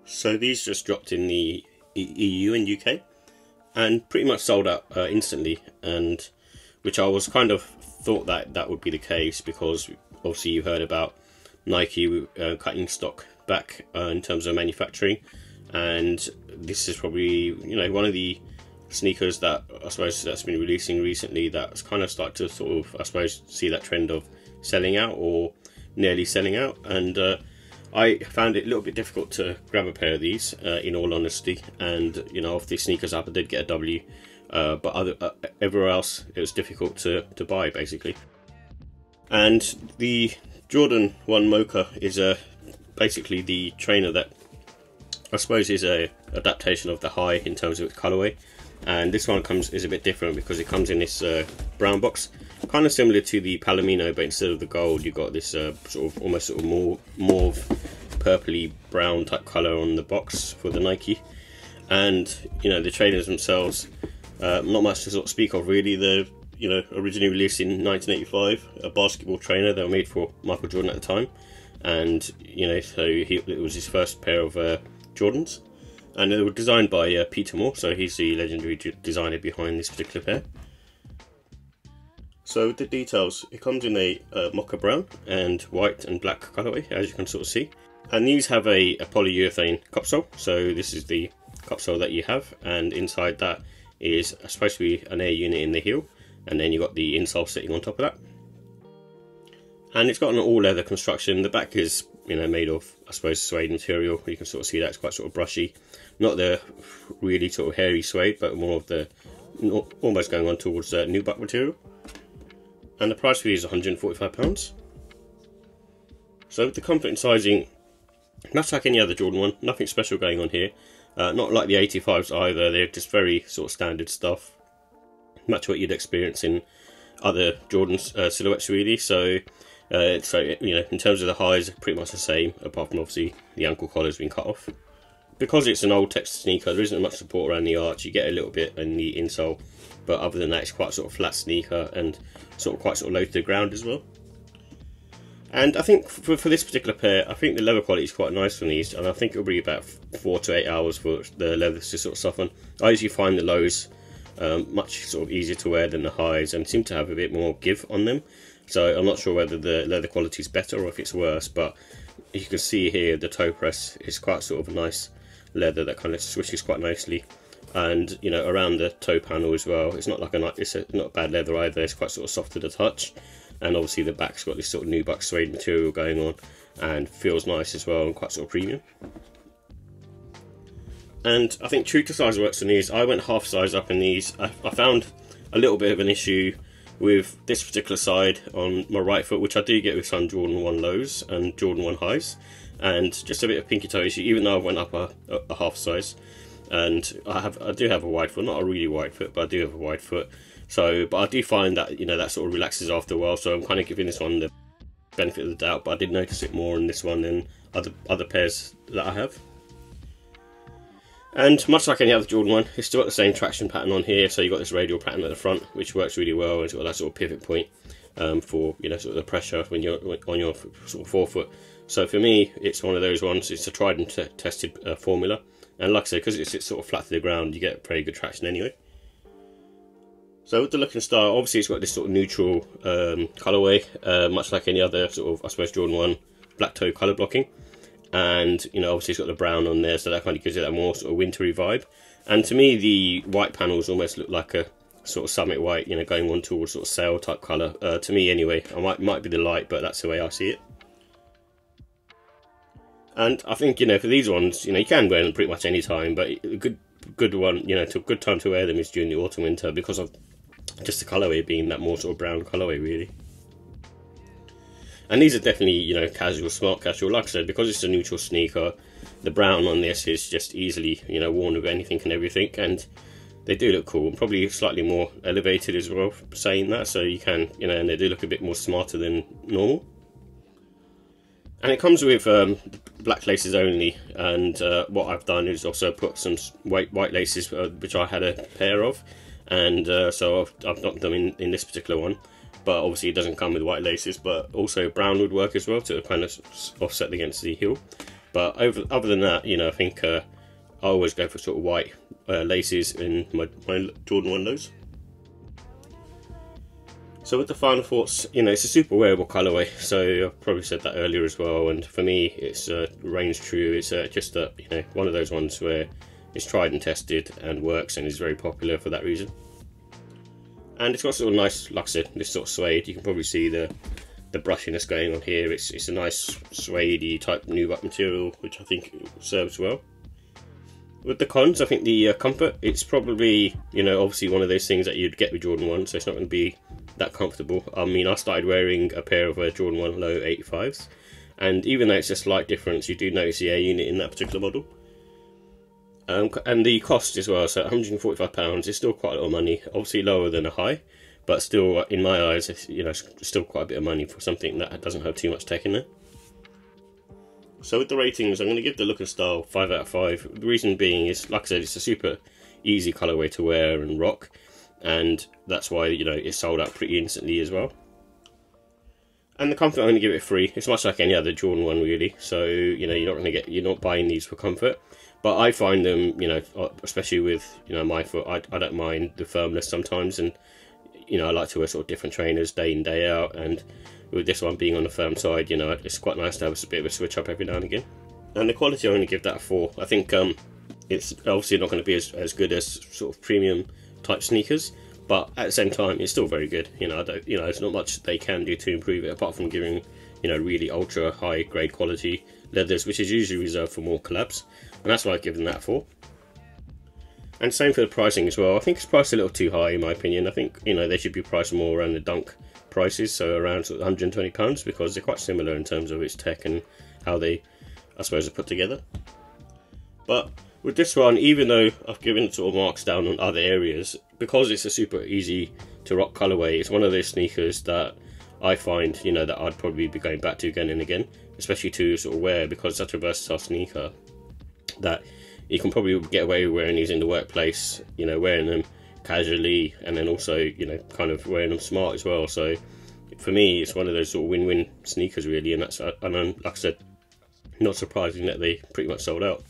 So these just dropped in the EU and UK and pretty much sold out instantly, and which I was kind of thought that would be the case, because obviously you heard about Nike cutting stock back in terms of manufacturing, and this is probably, you know, one of the sneakers that I suppose that's been releasing recently that's kind of started to sort of, I suppose, see that trend of selling out or nearly selling out. And I found it a little bit difficult to grab a pair of these, in all honesty. And you know, of the sneakers up, I did get a W, but everywhere else it was difficult to buy basically. And the Jordan 1 Mocha is basically the trainer that I suppose is a adaptation of the high in terms of its colorway. And this one is a bit different because it comes in this brown box, kind of similar to the Palomino, but instead of the gold you got this almost sort of mauve purpley brown type color on the box for the Nike. And you know, the trainers themselves, not much to sort of speak of really. They're, you know, originally released in 1985, a basketball trainer. They were made for Michael Jordan at the time, and you know, so it was his first pair of Jordans. And they were designed by Peter Moore, so he's the legendary designer behind this particular pair. So the details, it comes in a mocha brown and white and black colorway, as you can sort of see. And these have a polyurethane cupsole, so this is the cupsole that you have, and inside that is supposed to be an air unit in the heel, and then you've got the insole sitting on top of that. And it's got an all leather construction. The back is, you know, made of, I suppose, suede material. You can sort of see that it's quite sort of brushy, not the really sort of hairy suede, but more of the almost going on towards nubuck material. And the price for these is £145. So with the comfort and sizing, much like any other Jordan 1, nothing special going on here. Not like the 85s either. They're just very sort of standard stuff, much what you'd experience in other Jordan silhouettes really. So you know, in terms of the highs, pretty much the same, apart from obviously the ankle collar's been cut off. Because it's an old text sneaker, there isn't much support around the arch. You get a little bit in the insole, but other than that, it's quite sort of flat sneaker and sort of quite sort of low to the ground as well. And I think for this particular pair, I think the leather quality is quite nice from these, and I think it'll be about 4 to 8 hours for the leather to sort of soften. I usually find the lows much sort of easier to wear than the highs, and seem to have a bit more give on them. So I'm not sure whether the leather quality is better or if it's worse, but you can see here the toe press is quite sort of a nice leather that kind of swishes quite nicely. And you know, around the toe panel as well, it's not like it's not bad leather either. It's quite sort of soft to the touch, and obviously the back's got this sort of nubuck suede material going on, and feels nice as well, and quite sort of premium. And I think true to size works on these. I went half size up in these. I found a little bit of an issue with this particular side on my right foot, which I do get with some Jordan 1 lows and Jordan 1 highs, and just a bit of pinky toe issue, even though I went up a half size. And I do have a wide foot, not a really wide foot, but I do have a wide foot. So, but I do find that, you know, that sort of relaxes after a while. So I'm kind of giving this one the benefit of the doubt, but I did notice it more in this one than other pairs that I have. And much like any other Jordan 1, it's still got the same traction pattern on here. So you've got this radial pattern at the front, which works really well, and it's got that sort of pivot point for, you know, sort of the pressure when you're on your sort of forefoot. So for me, it's one of those ones. It's a tried and tested formula, and like I say, because it's sort of flat to the ground, you get very good traction anyway. So with the look and style, obviously it's got this sort of neutral colorway, much like any other sort of, I suppose, Jordan 1 black toe color blocking. And you know, obviously it's got the brown on there, so that kind of gives it that more sort of wintry vibe. And to me, the white panels almost look like a sort of summit white, you know, going on towards sort of sail type color. To me anyway, might be the light, but that's the way I see it. And I think, you know, for these ones, you know, you can wear them pretty much any time, but a good one, you know, a good time to wear them is during the autumn winter, because of just the colourway being that more sort of brown colourway really. And these are definitely, you know, casual, smart casual. Like I said, because it's a neutral sneaker, the brown on this is just easily, you know, worn with anything and everything, and they do look cool, probably slightly more elevated as well, saying that, so you can, you know, and they do look a bit more smarter than normal. And it comes with black laces only, and what I've done is also put some white laces, which I had a pair of, and so I've knocked them in this particular one. But obviously it doesn't come with white laces, but also brown would work as well to kind of offset against the heel. But other than that, I think I always go for sort of white laces in my Jordan 1 lows. So with the final thoughts, it's a super wearable colourway, so I've probably said that earlier as well, and for me it's reigns true. It's just one of those ones where it's tried and tested and works and is very popular for that reason. And it's got sort of nice, like I said, this sort of suede. You can probably see the brushiness going on here. It's a nice suede type nubuck material, which I think serves well. With the cons, I think the comfort, it's probably, obviously one of those things that you'd get with Jordan 1, so it's not going to be that comfortable. I mean, I started wearing a pair of Jordan 1 low 85s, and even though it's a slight difference, you do notice the air unit in that particular model. And the cost as well, so £145 is still quite a lot of money, obviously lower than a high, but still, in my eyes, it's, still quite a bit of money for something that doesn't have too much tech in there. So with the ratings, I'm going to give the look and style 5 out of 5. The reason being is, like I said, it's a super easy colourway to wear and rock, and that's why it's sold out pretty instantly as well. And the comfort, I'm going to give it 3. It's much like any other Jordan 1 really. So you're not buying these for comfort, but I find them, especially with my foot, I don't mind the firmness sometimes, and I like to wear sort of different trainers day in day out, and with this one being on the firm side, it's quite nice to have a bit of a switch up every now and again. And the quality, I'm going to give that a 4. I think it's obviously not going to be as good as sort of premium type sneakers, but at the same time, it's still very good. There's not much they can do to improve it apart from giving really ultra high grade quality leathers, which is usually reserved for more collabs, and that's why I've given that a 4. And same for the pricing as well. I think it's priced a little too high in my opinion. I think they should be priced more around the Dunk prices, so around sort of £120, because they're quite similar in terms of its tech and how they, I suppose, are put together. But with this one, even though I've given sort of marks down on other areas, because it's a super easy to rock colourway, it's one of those sneakers that I find that I'd probably be going back to again and again, especially to sort of wear, because it's such a versatile sneaker that you can probably get away with wearing these in the workplace, wearing them casually, and then also kind of wearing them smart as well. So for me, it's one of those sort of win-win sneakers really, and like I said, not surprising that they pretty much sold out.